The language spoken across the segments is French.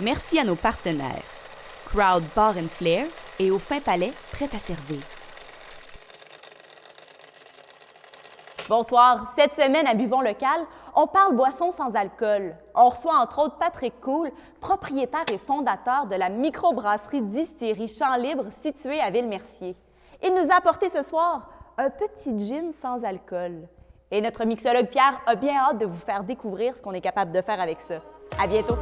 Merci à nos partenaires, Crowd Bar and Flair et Au Fin Palais, prêt à servir. Bonsoir. Cette semaine à Buvons Local, on parle boissons sans alcool. On reçoit entre autres Patrick Cool, propriétaire et fondateur de la microbrasserie Distillerie Champ Libre située à Ville-Mercier. Il nous a apporté ce soir un petit gin sans alcool. Et notre mixologue Pierre a bien hâte de vous faire découvrir ce qu'on est capable de faire avec ça. À bientôt!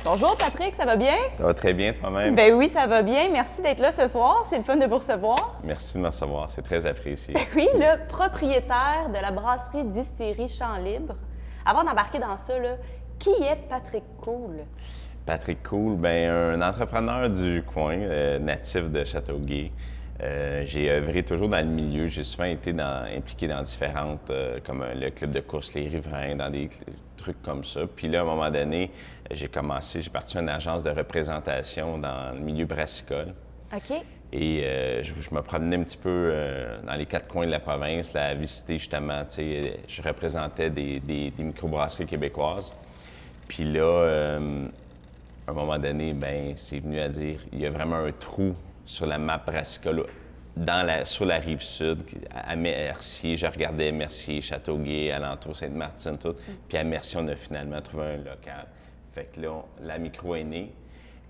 Bonjour Patrick, ça va bien? Ça va très bien toi-même? Ben oui, ça va bien. Merci d'être là ce soir. C'est le fun de vous recevoir. Merci de me recevoir, c'est très apprécié. Oui, le propriétaire de la brasserie Distillerie Champ Libre. Avant d'embarquer dans ça, là, qui est Patrick Cool? Patrick Cool, ben un entrepreneur du coin, natif de Châteauguay. J'ai œuvré toujours dans le milieu. J'ai souvent été impliqué dans différentes, comme le club de course Les Riverains, dans des trucs comme ça. Puis là, à un moment donné, j'ai parti à une agence de représentation dans le milieu brassicole. OK. Et je me promenais un petit peu dans les quatre coins de la province, là, à visiter justement, tu sais, je représentais des microbrasseries québécoises. Puis là, à un moment donné, ben c'est venu à dire, il y a vraiment un trou sur la map brassicole sur la rive sud, à Mercier. Je regardais Mercier, Châteauguay, alentour Sainte-Martine, tout. Puis à Mercier, on a finalement trouvé un local. Fait que là, la micro est née.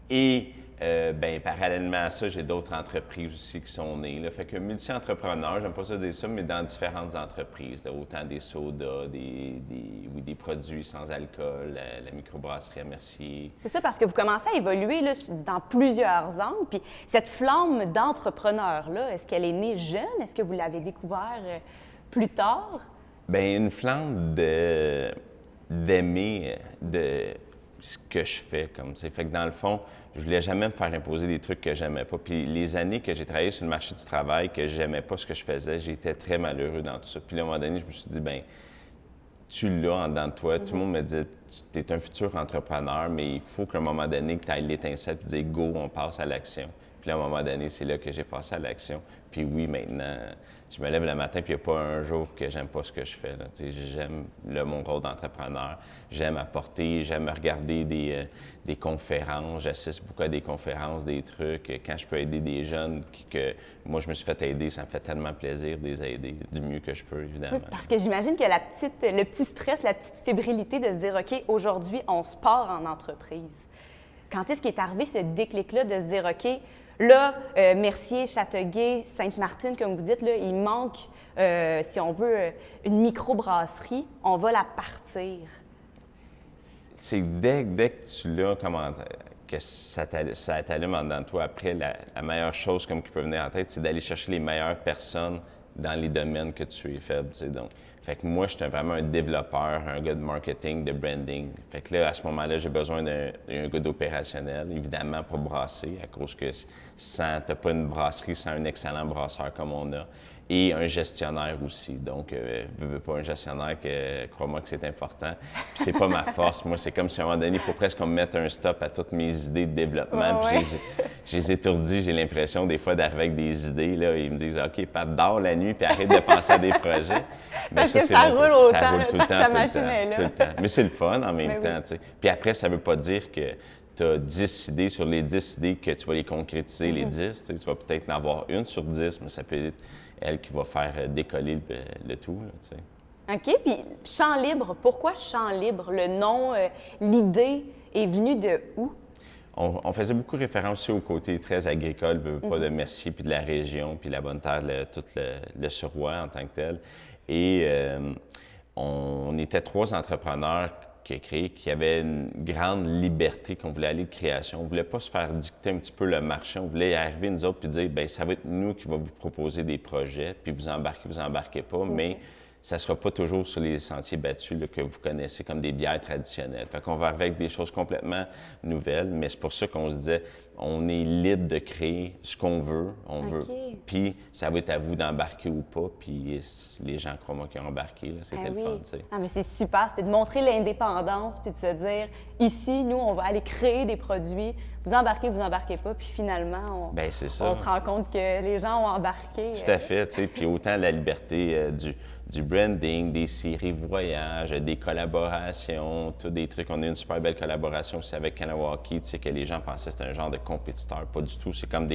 Et ben, parallèlement à ça, j'ai d'autres entreprises aussi qui sont nées. Là. Fait que multi-entrepreneur, j'aime pas ça dire ça, mais dans différentes entreprises. Là, autant des sodas, des produits sans alcool, la microbrasserie à Mercier. C'est ça, parce que vous commencez à évoluer là, dans plusieurs angles. Puis cette flamme d'entrepreneur-là, est-ce qu'elle est née jeune? Est-ce que vous l'avez découvert plus tard? Bien, une flamme d'aimer de ce que je fais, comme ça. Fait que dans le fond, je voulais jamais me faire imposer des trucs que j'aimais pas. Puis les années que j'ai travaillé sur le marché du travail, que j'aimais pas ce que je faisais, j'étais très malheureux dans tout ça. Puis là, à un moment donné, je me suis dit, ben tu l'as en dedans de toi. Tout le monde me dit, tu es un futur entrepreneur, mais il faut qu'à un moment donné, que tu ailles l'étincelle et dire, go, on passe à l'action. Puis là, à un moment donné, c'est là que j'ai passé à l'action. Puis oui, maintenant, je me lève le matin, puis il n'y a pas un jour que j'aime pas ce que je fais. Là. J'aime mon rôle d'entrepreneur, j'aime apporter, j'aime regarder des conférences, j'assiste beaucoup à des conférences, des trucs. Quand je peux aider des jeunes que moi, je me suis fait aider, ça me fait tellement plaisir de les aider du mieux que je peux, évidemment. Oui, parce que j'imagine que le petit stress, la petite fébrilité de se dire, OK, aujourd'hui, on se part en entreprise. Quand est-ce qu'est arrivé ce déclic-là de se dire, OK, là, Mercier, Châteauguay, Sainte-Martine, comme vous dites, là, il manque, si on veut, une microbrasserie, on va la partir. C'est dès que tu l'as, que ça t'allume en dedans de toi. Après, la meilleure chose comme qui peut venir en tête, c'est d'aller chercher les meilleures personnes dans les domaines que tu es faible. Tu sais. Donc, fait que moi, j'étais vraiment un développeur, un gars de marketing, de branding. Fait que là, à ce moment-là, j'ai besoin d'un gars d'opérationnel, évidemment, pour brasser, à cause que t'as pas une brasserie sans un excellent brasseur comme on a. Et un gestionnaire aussi. Donc, veux pas un gestionnaire, crois-moi que c'est important. Puis c'est pas ma force. Moi, c'est comme si à un moment donné, il faut presque qu'on me mette un stop à toutes mes idées de développement. Ouais, Puis je les étourdis. J'ai l'impression des fois d'arriver avec des idées. Là, ils me disent, OK, Pat, dors la nuit puis arrête de penser à des projets. Mais ça roule autant, ça roule tout le temps, la machine est là. tout le temps. Mais c'est le fun en même temps. Oui. Tu sais. Puis après, ça veut pas dire que tu as 10 idées sur les 10 idées que tu vas les concrétiser, les 10. Tu vas peut-être en avoir une sur 10, mais ça peut être elle qui va faire décoller le tout. Là, tu sais. OK. Puis Champ Libre, pourquoi Champ Libre? Le nom, l'idée est venue de où? On faisait beaucoup référence aussi au côté très agricole, pas de Mercier, puis de la région, puis la bonne terre, tout le Suroît en tant que tel. Et on était 3 entrepreneurs qui avaient une grande liberté, qu'on voulait aller de création. On ne voulait pas se faire dicter un petit peu le marché. On voulait y arriver, nous autres, puis dire, bien, ça va être nous qui va vous proposer des projets, puis vous embarquez pas, mais ça ne sera pas toujours sur les sentiers battus là, que vous connaissez comme des bières traditionnelles. Fait qu'on va avec des choses complètement nouvelles, mais c'est pour ça qu'on se disait, on est libre de créer ce qu'on veut, puis ça va être à vous d'embarquer ou pas, puis les gens, crois-moi, qui ont embarqué, là, c'était le fun, tu sais. Ah, mais c'est super, c'était de montrer l'indépendance, puis de se dire, ici, nous, on va aller créer des produits, vous embarquez pas, puis finalement, on se rend compte que les gens ont embarqué. Tout à fait, tu sais, puis autant la liberté du branding, des séries voyages, des collaborations, tous des trucs. On a une super belle collaboration aussi avec Kanawaki, tu sais, que les gens pensaient que c'était un genre de compétiteur. Pas du tout, c'est comme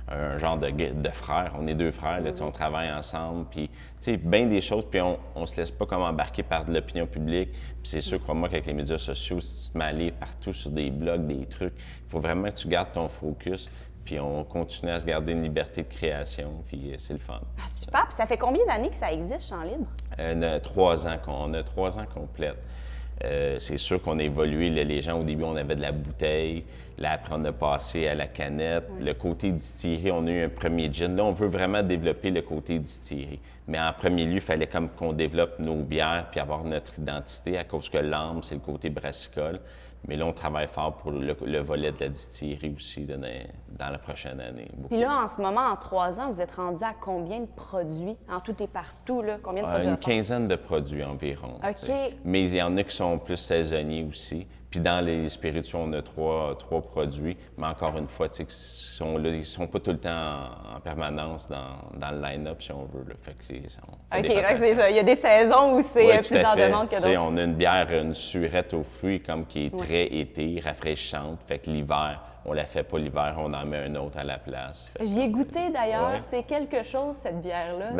un genre de frères. On est deux frères, là, tu sais, on travaille ensemble, puis, tu sais, bien des choses, puis on se laisse pas comme embarquer par de l'opinion publique. Puis c'est sûr, crois-moi, qu'avec les médias sociaux, si tu te mets à aller partout sur des blogs, des trucs, il faut vraiment que tu gardes ton focus. Puis on continue à se garder une liberté de création, puis c'est le fun. Ah, super! Puis ça fait combien d'années que ça existe, Champ Libre? On a 3 ans complètes. C'est sûr qu'on a évolué. Là, les gens, au début, on avait de la bouteille. Là, après, on a passé à la canette. Le côté distillerie, on a eu un premier gin. Là, on veut vraiment développer le côté distillerie. Mais en premier lieu, il fallait comme qu'on développe nos bières puis avoir notre identité à cause que l'âme, c'est le côté brassicole. Mais là, on travaille fort pour le volet de la distillerie aussi dans la prochaine année. Puis là, en ce moment, en 3 ans, vous êtes rendu à combien de produits en tout et partout? Là? Combien de produits? Une quinzaine de produits environ. OK. Mais il y en a qui sont plus saisonniers aussi. Puis dans les spiritueux, on a trois produits. Mais encore une fois, ils sont pas tout le temps en permanence dans le line-up, si on veut. Là. Fait que OK, c'est ça. Il y a des saisons où c'est plus en demande que d'autres. On a une bière, une surette aux fruits comme qui est très été, rafraîchissante. Fait que l'hiver, on la fait pas l'hiver, on en met un autre à la place. J'y ai goûté d'ailleurs. C'est quelque chose, cette bière-là.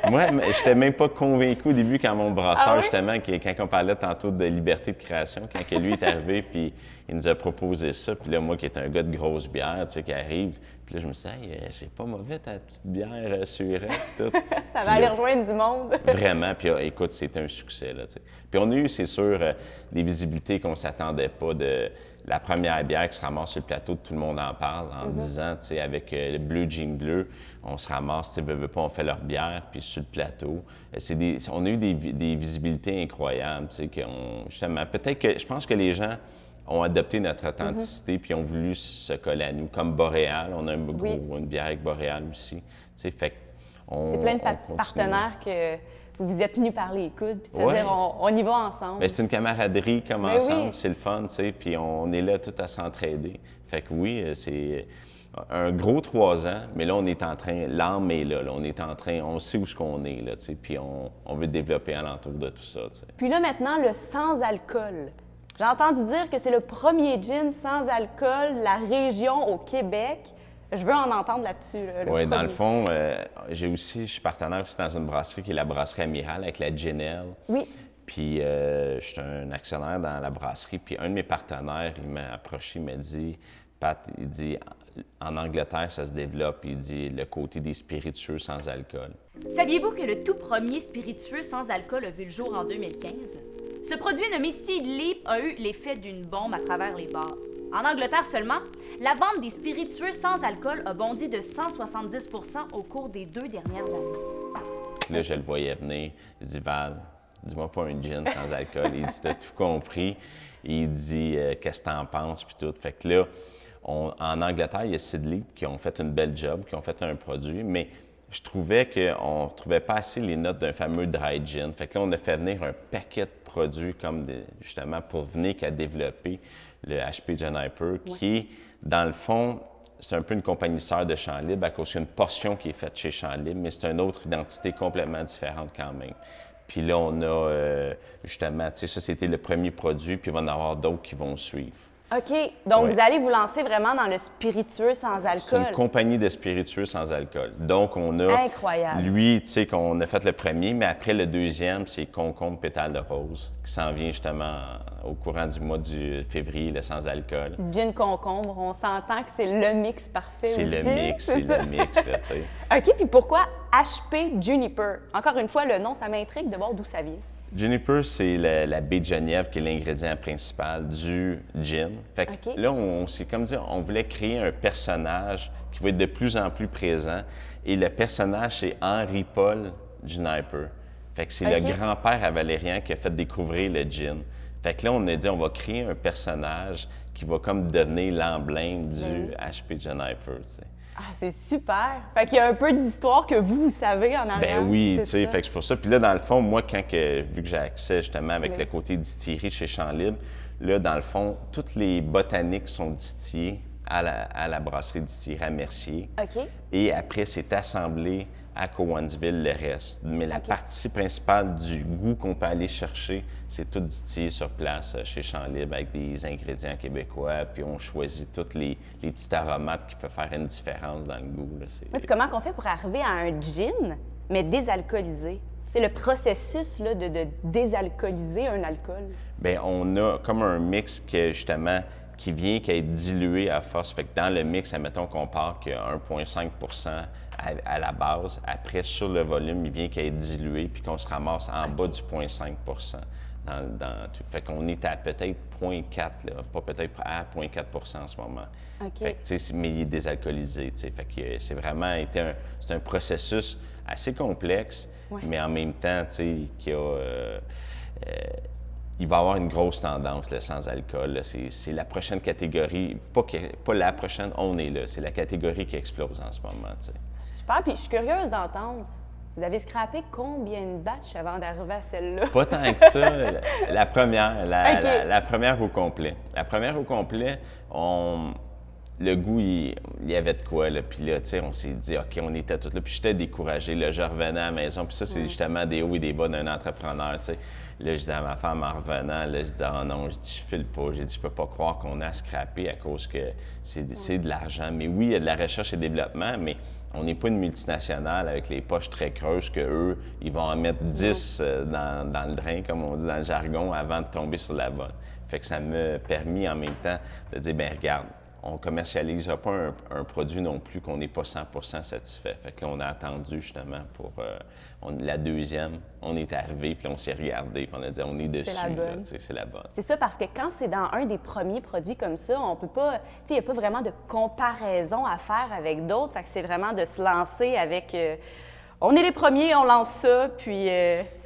Moi, je n'étais même pas convaincu au début quand mon brasseur, justement, quand on parlait tantôt de liberté de création, quand lui est arrivé, puis il nous a proposé ça. Puis là, moi, qui est un gars de grosse bière, tu sais, qui arrive, puis là, je me suis dit, hey, c'est pas mauvais ta petite bière surette, puis tout. Ça va aller rejoindre du monde. Vraiment, puis écoute, c'était un succès, là, tu sais. Puis on a eu, c'est sûr, des visibilités qu'on s'attendait pas de la première bière qui se ramasse sur le plateau, tout le monde en parle en disant, tu sais, avec le Bleu Jean Bleu, on se ramasse, tu sais, veut pas, on fait leur bière, puis sur le plateau. On a eu des visibilités incroyables, tu sais, justement, peut-être que, je pense que les gens ont adopté notre authenticité, puis ont voulu se coller à nous, comme Boréal, on a une bière avec Boréal aussi, tu sais, fait qu'on c'est plein de partenaires que vous vous êtes tenus par les coudes, puis de dire on y va ensemble. Bien, c'est une camaraderie comme ensemble, c'est le fun, tu sais, puis on est là tout à s'entraider. Fait que oui, c'est un gros 3 ans, mais là, on est en train, l'âme est là, on est en train, on sait où ce qu'on est, là, tu sais, puis on veut développer alentour de tout ça, tu sais. Puis là, maintenant, le sans-alcool. J'ai entendu dire que c'est le premier gin sans alcool, la région au Québec. Je veux en entendre là-dessus. Oui, dans le fond, je suis partenaire aussi dans une brasserie qui est la brasserie Amiral avec la Ginelle. Oui. Puis je suis un actionnaire dans la brasserie. Puis un de mes partenaires, il m'a approché, il m'a dit, Pat, il dit, en Angleterre, ça se développe, il dit, le côté des spiritueux sans alcool. Saviez-vous que le tout premier spiritueux sans alcool a vu le jour en 2015? Ce produit nommé Seed Leap a eu l'effet d'une bombe à travers les bars. En Angleterre seulement, la vente des spiritueux sans alcool a bondi de 170 % au cours des 2 dernières années. Là, je le voyais venir. Je dis, Val, dis-moi pas un gin sans alcool. Il dit, t'as tout compris. Il dit, qu'est-ce que t'en penses, puis tout. Fait que là, en Angleterre, il y a Seed Leap qui ont fait une belle job, qui ont fait un produit, mais je trouvais qu'on ne trouvait pas assez les notes d'un fameux dry gin. Fait que là, on a fait venir un paquet de produits comme justement pour venir qu'à développer le HP Juniper, qui, dans le fond, c'est un peu une compagnie sœur de Champ Libre à cause qu'il y a une portion qui est faite chez Champ Libre, mais c'est une autre identité complètement différente quand même. Puis là, on a justement, tu sais, ça c'était le premier produit, puis il va y en avoir d'autres qui vont suivre. OK. Donc, vous allez vous lancer vraiment dans le spiritueux sans alcool. C'est une compagnie de spiritueux sans alcool. Donc, on a... Incroyable. Lui, tu sais, qu'on a fait le premier, mais après le deuxième, c'est Concombre Pétale de Rose, qui s'en vient justement au courant du mois de février, le sans alcool. Du gin concombre, on s'entend que c'est le mix parfait aussi. C'est le mix, là, tu sais. OK, puis pourquoi HP Juniper? Encore une fois, le nom, ça m'intrigue de voir d'où ça vient. Juniper, c'est la baie de Genièvre qui est l'ingrédient principal du gin. Fait que là, c'est comme dire, on voulait créer un personnage qui va être de plus en plus présent. Et le personnage, c'est Henry Paul Juniper. Fait que c'est OK. le grand-père à Valérian qui a fait découvrir le gin. Fait que là, on a dit, on va créer un personnage qui va comme devenir l'emblème du HP Jennifer, tu sais. Ah, c'est super! Fait qu'il y a un peu d'histoire que vous savez en arrière. Ben oui, c'est tu sais, ça. fait que c'est pour ça. Puis là, dans le fond, moi, vu que j'ai accès justement avec le côté distillerie chez Champ Libre, là, dans le fond, toutes les botaniques sont distillées à la brasserie distillerie à Mercier. OK. Et après, c'est assemblé à Cowansville le reste. Mais la partie principale du goût qu'on peut aller chercher, c'est tout distillé sur place chez Champ Libre avec des ingrédients québécois. Puis on choisit tous les petits aromates qui peuvent faire une différence dans le goût. Là. Oui, puis comment on fait pour arriver à un gin, mais désalcoolisé? C'est le processus là, de désalcooliser un alcool. Bien, on a comme un mix que, justement, qui est dilué à force. Fait que dans le mix, admettons qu'on part qu'il y a 1,5 à la base. Après, sur le volume, il vient qu'il est dilué puis qu'on se ramasse en bas du 0,5 dans tout. Fait qu'on est à peut-être 0,4, là, pas peut-être à 0,4 en ce moment. OK. Fait que, tu sais, mais il est désalcoolisé, tu sais. Fait que c'est vraiment c'est un processus assez complexe, mais en même temps, tu sais, qui a... il va y avoir une grosse tendance, le sans-alcool. Là. C'est la prochaine catégorie, pas la prochaine, on est là. C'est la catégorie qui explose en ce moment, tu sais. Super, puis je suis curieuse d'entendre. Vous avez scrappé combien de batchs avant d'arriver à celle-là? Pas tant que ça. La première, OK. la première au complet. La première au complet, le goût, il y avait de quoi, là. Puis là, tu sais, on s'est dit, OK, on était tous là. Puis j'étais découragé, là. Je revenais à la maison. Puis ça, c'est justement des hauts et des bas d'un entrepreneur, tu sais. Là, je disais à ma femme en revenant, là, je disais, oh non, je dis, je file pas. J'ai dit, je peux pas croire qu'on a scrappé à cause que c'est de l'argent. Mais oui, il y a de la recherche et développement, mais on n'est pas une multinationale avec les poches très creuses qu'eux, ils vont en mettre 10 dans le drain, comme on dit dans le jargon, avant de tomber sur la bonne. Fait que ça m'a permis en même temps de dire, bien regarde, on ne commercialisera pas un produit non plus qu'on n'est pas 100% satisfait. Fait que là, on a attendu justement pour la deuxième. On est arrivé, puis on s'est regardé, puis on a dit, on est dessus. C'est la bonne. C'est la bonne. C'est ça, parce que quand c'est dans un des premiers produits comme ça, on peut pas, tu sais, il n'y a pas vraiment de comparaison à faire avec d'autres. Fait que c'est vraiment de se lancer avec, on est les premiers, on lance ça, puis...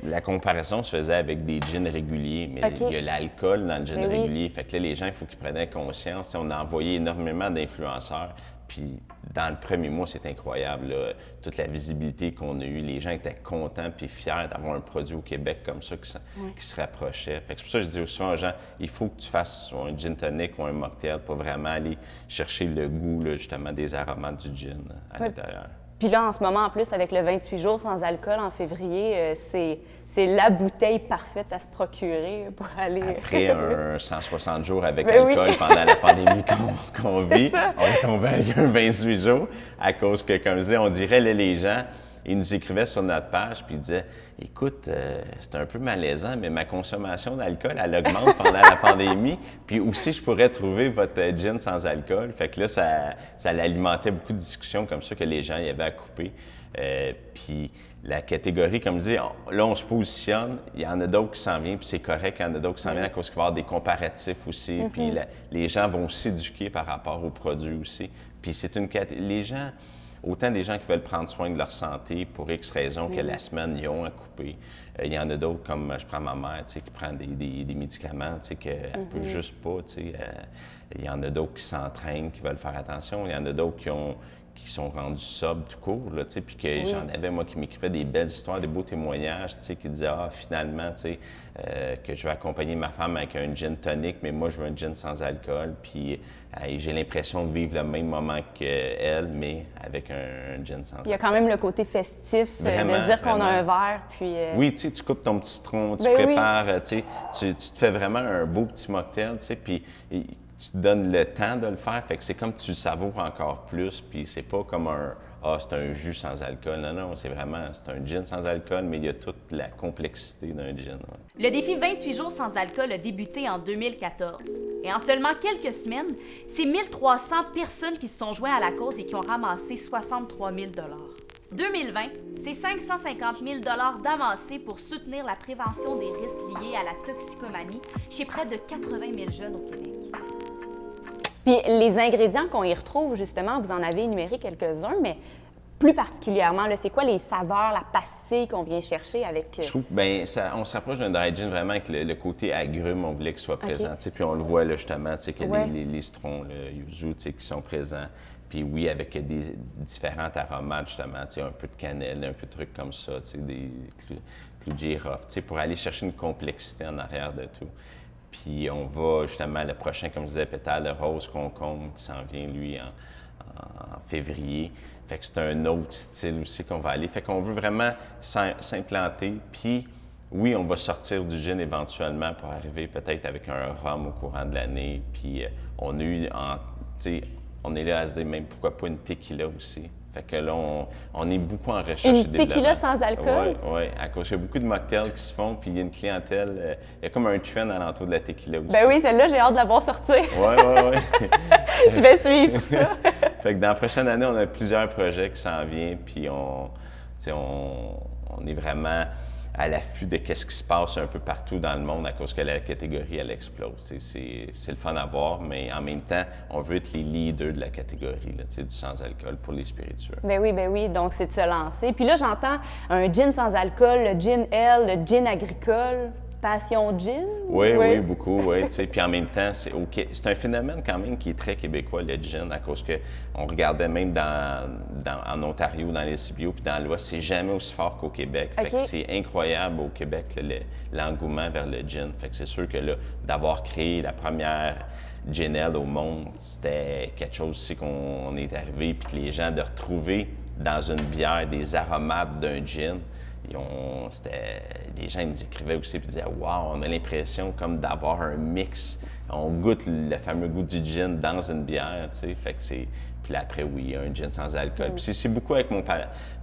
La comparaison se faisait avec des gins réguliers, mais OK. il y a l'alcool dans le gin Mais oui. régulier. Fait que là, les gens, il faut qu'ils prennent conscience. On a envoyé énormément d'influenceurs. Puis dans le premier mois, c'est incroyable, là, toute la visibilité qu'on a eue. Les gens étaient contents puis fiers d'avoir un produit au Québec comme ça qui se rapprochait. Fait que c'est pour ça que je dis aussi aux gens, il faut que tu fasses soit un gin tonic ou un mocktail pour vraiment aller chercher le goût, là, justement, des aromates du gin à l'intérieur. Puis là, en ce moment, en plus, avec le 28 jours sans alcool en février, c'est la bouteille parfaite à se procurer pour aller... Après un 160 jours avec Ben oui. alcool pendant la pandémie qu'on vit, on est tombé avec un 28 jours à cause que, comme je disais, on dirait, là, les gens, ils nous écrivaient sur notre page puis ils disaient « Écoute, c'est un peu malaisant, mais ma consommation d'alcool, elle augmente pendant la pandémie. Puis aussi, je pourrais trouver votre gin sans alcool. » Fait que là, ça alimentait beaucoup de discussions comme ça que les gens y avaient à couper. Puis la catégorie, comme je dis, là, on se positionne. Il y en a d'autres qui s'en viennent, puis c'est correct. Il y en a d'autres qui s'en viennent à cause qu'il va y avoir des comparatifs aussi. Puis les gens vont s'éduquer par rapport aux produits aussi. Puis c'est les gens... Autant des gens qui veulent prendre soin de leur santé pour X raisons que la semaine, ils ont à couper. Il y en a d'autres, comme je prends ma mère, tu sais, qui prend des médicaments, tu sais, qu'elle ne peut juste pas, tu sais. Il y en a d'autres qui s'entraînent, qui veulent faire attention. Il y en a d'autres qui sont rendus sobres tout court, là, tu sais, puis que j'en avais, moi, qui m'écrivaient des belles histoires, des beaux témoignages, tu sais, qui disaient, finalement, tu sais, que je vais accompagner ma femme avec un gin tonic, mais moi, je veux un gin sans alcool, puis j'ai l'impression de vivre le même moment qu'elle, mais avec un gin sans alcool. Il y a quand même le côté festif, Vraiment, de se dire qu'on a un vraiment. verre, puis... Oui, tu sais, tu coupes ton petit citron, tu Ben oui. prépares, tu sais, tu te fais vraiment un beau petit mocktail, tu sais, puis tu te donnes le temps de le faire, fait que c'est comme tu le savoures encore plus, puis c'est pas comme c'est un jus sans alcool. Non, non, c'est un gin sans alcool, mais il y a toute la complexité d'un gin. Ouais. Le défi 28 jours sans alcool a débuté en 2014. Et en seulement quelques semaines, c'est 1300 personnes qui se sont joints à la cause et qui ont ramassé 63 000 2020, c'est 550 000 d'avancées pour soutenir la prévention des risques liés à la toxicomanie chez près de 80 000 jeunes au Québec. Puis les ingrédients qu'on y retrouve, justement, vous en avez énuméré quelques-uns, mais plus particulièrement, là, c'est quoi les saveurs, la pastille qu'on vient chercher avec... Je trouve que on se rapproche d'un dry gin vraiment avec le côté agrumes, on voulait qu'il soit présent. Puis on le voit là, justement, que les citrons, le yuzu qui sont présents. Puis oui, avec des différents aromates, justement, un peu de cannelle, un peu de trucs comme ça, des clous de girofle, pour aller chercher une complexité en arrière de tout. Puis on va justement, le prochain, comme je disais, pétale de rose concombre qui s'en vient, lui, en février. Fait que c'est un autre style aussi qu'on va aller. Fait qu'on veut vraiment s'implanter. Puis oui, on va sortir du gin éventuellement pour arriver peut-être avec un rhum au courant de l'année. Puis on a eu, on est là à se dire même pourquoi pas une tequila aussi. Fait que là, on est beaucoup en recherche et développement. Une tequila sans alcool? Oui, à cause qu'il y a beaucoup de mocktails qui se font, puis il y a une clientèle, il y a comme un trend alentour de la tequila aussi. Ben oui, celle-là, j'ai hâte de la voir sortir. Oui. Je vais suivre ça. Fait que dans la prochaine année, on a plusieurs projets qui s'en viennent, puis on est vraiment à l'affût de ce qui se passe un peu partout dans le monde à cause que la catégorie, elle explose. C'est le fun à voir, mais en même temps, on veut être les leaders de la catégorie là, du sans-alcool pour les spiritueux. Ben oui. Donc, c'est de se lancer. Puis là, j'entends un gin sans alcool, le gin L, le gin agricole. Passion gin? Oui, beaucoup, oui. Puis en même temps, c'est un phénomène quand même qui est très québécois, le gin, à cause qu'on regardait même en Ontario, dans les CBO, puis dans l'Ouest, c'est jamais aussi fort qu'au Québec. Fait que c'est incroyable au Québec, l'engouement vers le gin. Fait que c'est sûr que là, d'avoir créé la première gin ale au monde, c'était quelque chose aussi qu'on est arrivé, puis que les gens, de retrouver dans une bière des aromates d'un gin, les gens ils nous écrivaient aussi et disaient « Wow, on a l'impression comme d'avoir un mix. On goûte le fameux goût du gin dans une bière, tu sais. » Fait que c'est... Puis là, après, oui, un gin sans alcool. Puis c'est beaucoup avec mon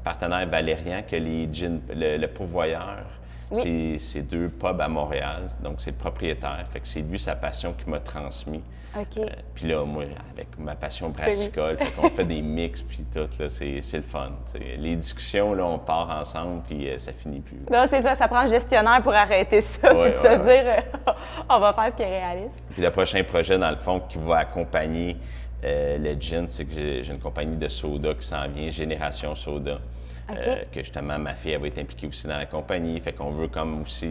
partenaire Valérian que les gins... Le pourvoyeur, c'est 2 pubs à Montréal. Donc, c'est le propriétaire. Fait que c'est lui, sa passion, qui m'a transmis. Puis là, moi, avec ma passion brassicole, fait qu'on fait des mix, puis tout, là, c'est le fun. T'sais. Les discussions, là, on part ensemble, puis ça finit plus. Non, c'est ça prend un gestionnaire pour arrêter ça, puis de se dire, on va faire ce qui est réaliste. Puis le prochain projet, dans le fond, qui va accompagner le gin, c'est que j'ai une compagnie de soda qui s'en vient, Génération Soda. Que justement, ma fille, elle va être impliquée aussi dans la compagnie. Fait qu'on veut comme aussi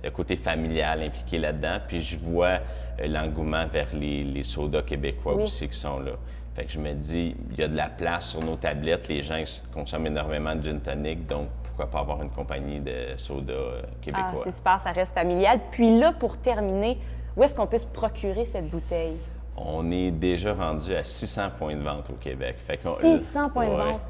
le côté familial impliqué là-dedans. Puis je vois l'engouement vers les sodas québécois aussi qui sont là. Fait que je me dis, il y a de la place sur nos tablettes. Les gens consomment énormément de gin tonic, donc pourquoi pas avoir une compagnie de soda québécois. Ah, c'est super, ça reste familial. Puis là, pour terminer, où est-ce qu'on peut se procurer cette bouteille? On est déjà rendu à 600 points de vente au Québec. Fait 600 points de vente?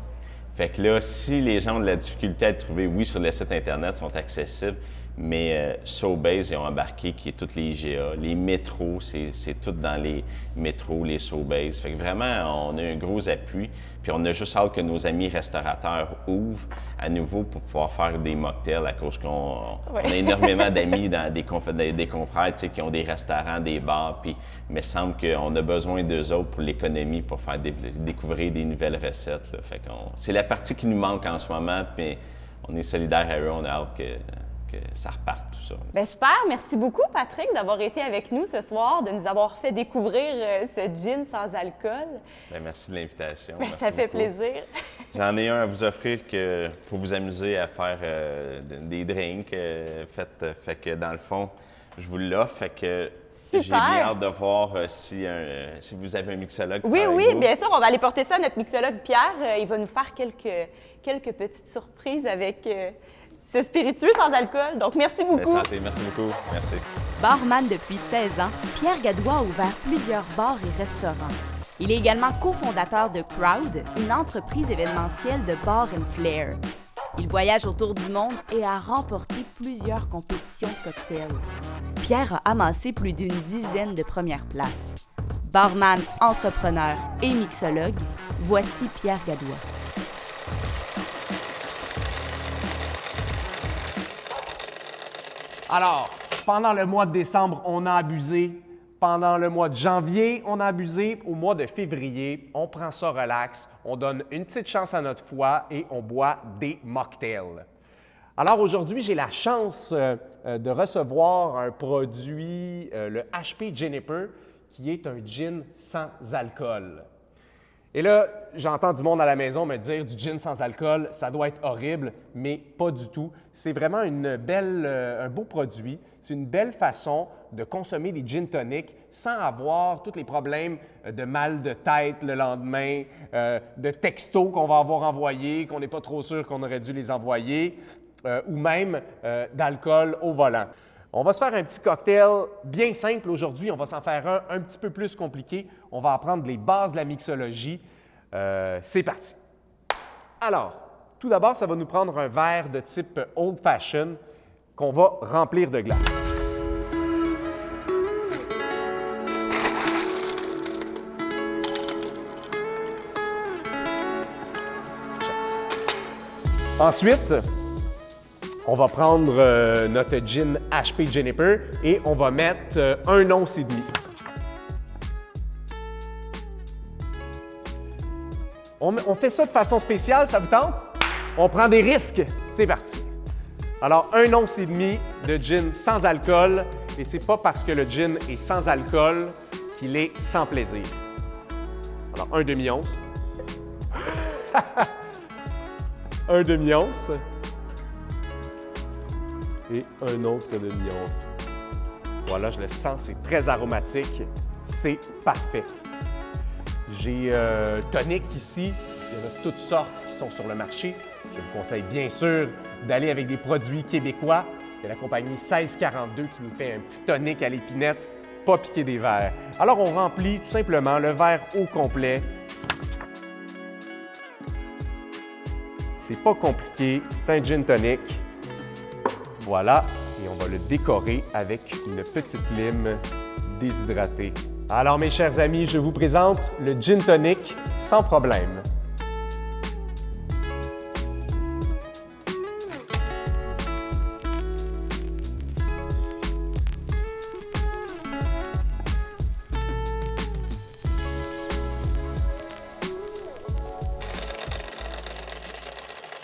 Fait que là, si les gens ont de la difficulté à le trouver, oui, sur le site Internet, sont accessibles, mais Sobase, ils ont embarqué, qui est toutes les IGA. Les métros, c'est tout dans les métros, les Sobase. Fait que vraiment, on a un gros appui. Puis on a juste hâte que nos amis restaurateurs ouvrent à nouveau pour pouvoir faire des mocktails à cause qu'on on a énormément d'amis dans des confrères qui ont des restaurants, des bars. Puis il me semble qu'on a besoin d'eux autres pour l'économie, pour faire découvrir des nouvelles recettes. Là. Fait c'est la partie qui nous manque en ce moment, mais on est solidaires à eux, on a hâte que ça reparte, tout ça. Bien, super. Merci beaucoup, Patrick, d'avoir été avec nous ce soir, de nous avoir fait découvrir ce gin sans alcool. Bien, merci de l'invitation. Bien, ça fait plaisir. J'en ai un à vous offrir pour vous amuser à faire des drinks. Fait que dans le fond, je vous l'offre. Fait que j'ai bien hâte de voir si vous avez un mixologue. Oui, bien sûr. On va aller porter ça à notre mixologue Pierre. Il va nous faire quelques petites surprises avec... ce spiritueux sans alcool. Donc, merci beaucoup. Santé, merci beaucoup. Merci. Barman depuis 16 ans, Pierre Gadouin a ouvert plusieurs bars et restaurants. Il est également cofondateur de Crowd, une entreprise événementielle de bar and flair. Il voyage autour du monde et a remporté plusieurs compétitions de cocktails. Pierre a amassé plus d'une dizaine de premières places. Barman, entrepreneur et mixologue, voici Pierre Gadouin. Alors, pendant le mois de décembre, on a abusé. Pendant le mois de janvier, on a abusé. Au mois de février, on prend ça relax, on donne une petite chance à notre foie et on boit des mocktails. Alors aujourd'hui, j'ai la chance de recevoir un produit, le HP Juniper, qui est un gin sans alcool. Et là, j'entends du monde à la maison me dire du gin sans alcool, ça doit être horrible, mais pas du tout. C'est vraiment un beau produit. C'est une belle façon de consommer des gin tonic sans avoir tous les problèmes de mal de tête le lendemain, de textos qu'on va avoir envoyés, qu'on n'est pas trop sûr qu'on aurait dû les envoyer, ou même d'alcool au volant. On va se faire un petit cocktail bien simple aujourd'hui. On va s'en faire un petit peu plus compliqué. On va apprendre les bases de la mixologie. C'est parti. Alors, tout d'abord, ça va nous prendre un verre de type Old Fashion qu'on va remplir de glace. Ensuite, on va prendre notre gin HP Juniper et on va mettre 1 once et demi. On fait ça de façon spéciale, ça vous tente? On prend des risques, c'est parti. Alors, 1 once et demi de gin sans alcool, et c'est pas parce que le gin est sans alcool qu'il est sans plaisir. Alors, 1 demi-once. 1 demi-once. Et un autre demi-once. Voilà, je le sens, c'est très aromatique. C'est parfait. J'ai tonic ici. Il y en a toutes sortes qui sont sur le marché. Je vous conseille bien sûr d'aller avec des produits québécois. Il y a la compagnie 1642 qui nous fait un petit tonic à l'épinette, pas piqué des verres. Alors, on remplit tout simplement le verre au complet. C'est pas compliqué, c'est un gin tonic. Voilà, et on va le décorer avec une petite lime déshydratée. Alors, mes chers amis, je vous présente le gin tonic sans problème.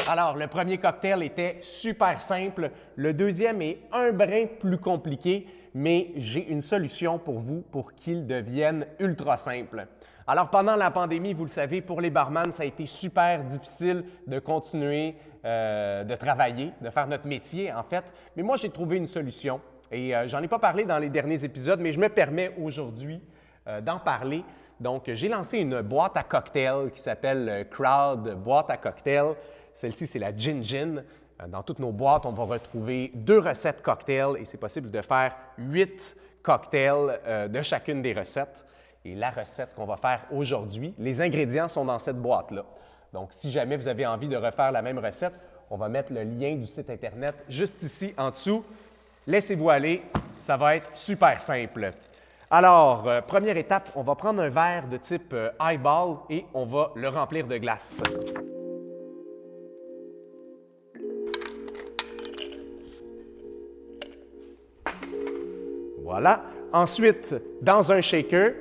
Alors, le premier cocktail était super simple. Le deuxième est un brin plus compliqué, mais j'ai une solution pour vous pour qu'il devienne ultra simple. Alors, pendant la pandémie, vous le savez, pour les barman, ça a été super difficile de continuer de travailler, de faire notre métier, en fait. Mais moi, j'ai trouvé une solution. Et j'en ai pas parlé dans les derniers épisodes, mais je me permets aujourd'hui d'en parler. Donc, j'ai lancé une boîte à cocktail qui s'appelle Crowd Boîte à cocktail. Celle-ci, c'est la Gin Gin. Dans toutes nos boîtes, on va retrouver 2 recettes cocktails et c'est possible de faire 8 cocktails de chacune des recettes. Et la recette qu'on va faire aujourd'hui, les ingrédients sont dans cette boîte-là. Donc, si jamais vous avez envie de refaire la même recette, on va mettre le lien du site Internet juste ici en dessous. Laissez-vous aller, ça va être super simple. Alors, première étape, on va prendre un verre de type highball et on va le remplir de glace. Voilà. Ensuite, dans un shaker,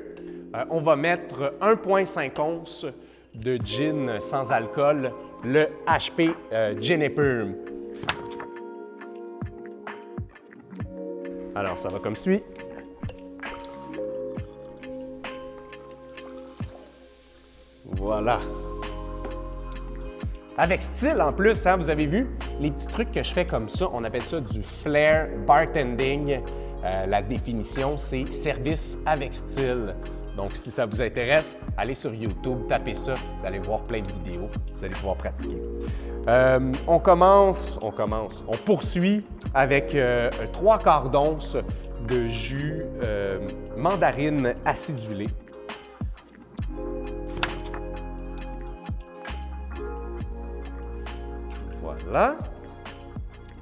on va mettre 1,5 onces de gin sans alcool, le HP Juniper. Alors, ça va comme suit. Voilà. Avec style en plus, hein, vous avez vu, les petits trucs que je fais comme ça, on appelle ça du flair bartending. La définition, c'est service avec style. Donc, si ça vous intéresse, allez sur YouTube, tapez ça, vous allez voir plein de vidéos, vous allez pouvoir pratiquer. On poursuit avec 3/4 d'once de jus mandarine acidulé. Voilà.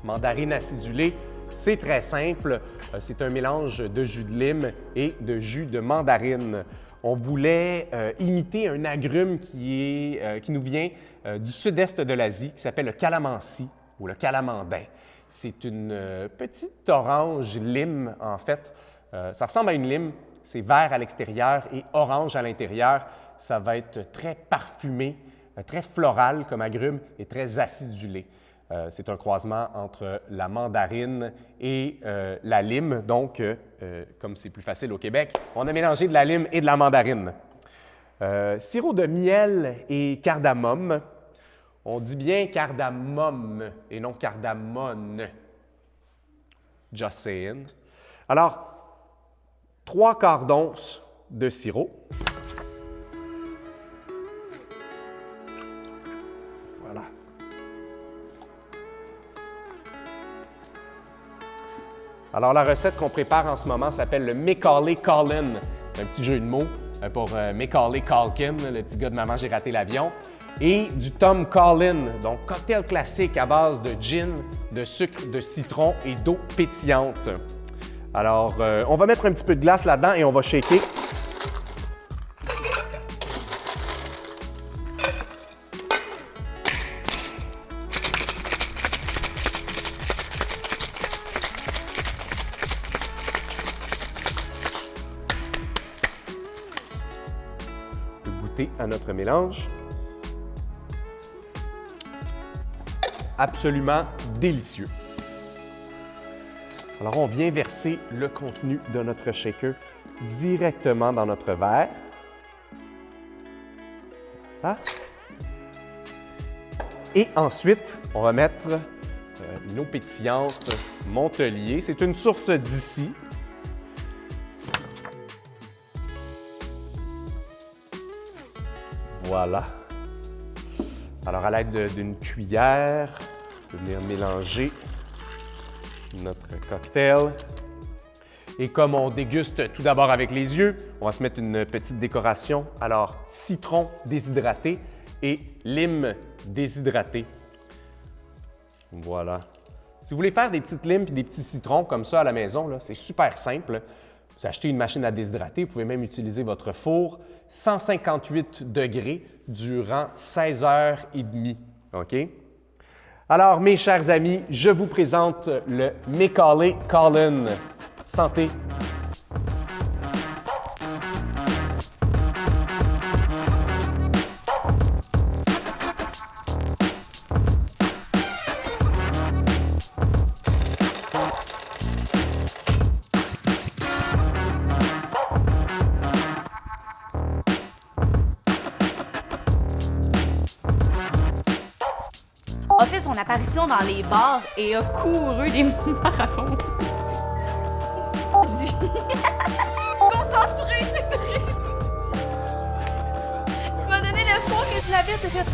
Mandarine acidulée, c'est très simple. C'est un mélange de jus de lime et de jus de mandarine. On voulait imiter un agrume qui nous vient du sud-est de l'Asie, qui s'appelle le calamansi ou le calamandin. C'est une petite orange lime, en fait. Ça ressemble à une lime, c'est vert à l'extérieur et orange à l'intérieur. Ça va être très parfumé, très floral comme agrume et très acidulé. C'est un croisement entre la mandarine et la lime. Donc, comme c'est plus facile au Québec, on a mélangé de la lime et de la mandarine. Sirop de miel et cardamome. On dit bien cardamome et non cardamone. Just saying. Alors, 3/4 d'once de sirop. Voilà. Alors, la recette qu'on prépare en ce moment s'appelle le Macaulay Culkin. C'est un petit jeu de mots pour Macaulay Culkin, le petit gars de Maman, j'ai raté l'avion. Et du Tom Collin, donc cocktail classique à base de gin, de sucre, de citron et d'eau pétillante. Alors, on va mettre un petit peu de glace là-dedans et on va shaker. On peut goûter à notre mélange. Absolument délicieux. Alors, on vient verser le contenu de notre shaker directement dans notre verre. Voilà. Et ensuite, on va mettre une eau pétillante Montelier. C'est une source d'ici. Voilà. Alors, à l'aide d'une cuillère, on peut venir mélanger notre cocktail. Et comme on déguste tout d'abord avec les yeux, on va se mettre une petite décoration. Alors, citron déshydraté et lime déshydraté. Voilà. Si vous voulez faire des petites limes et des petits citrons comme ça à la maison, c'est super simple. Vous achetez une machine à déshydrater, vous pouvez même utiliser votre four 158 degrés durant 16 heures et demie. OK? Alors, mes chers amis, je vous présente le Macaulay Culkin. Santé! A fait son apparition dans les bars et a couru des marathons. Concentré, c'est très... Tu m'as donné l'espoir que je l'avais, t'as fait...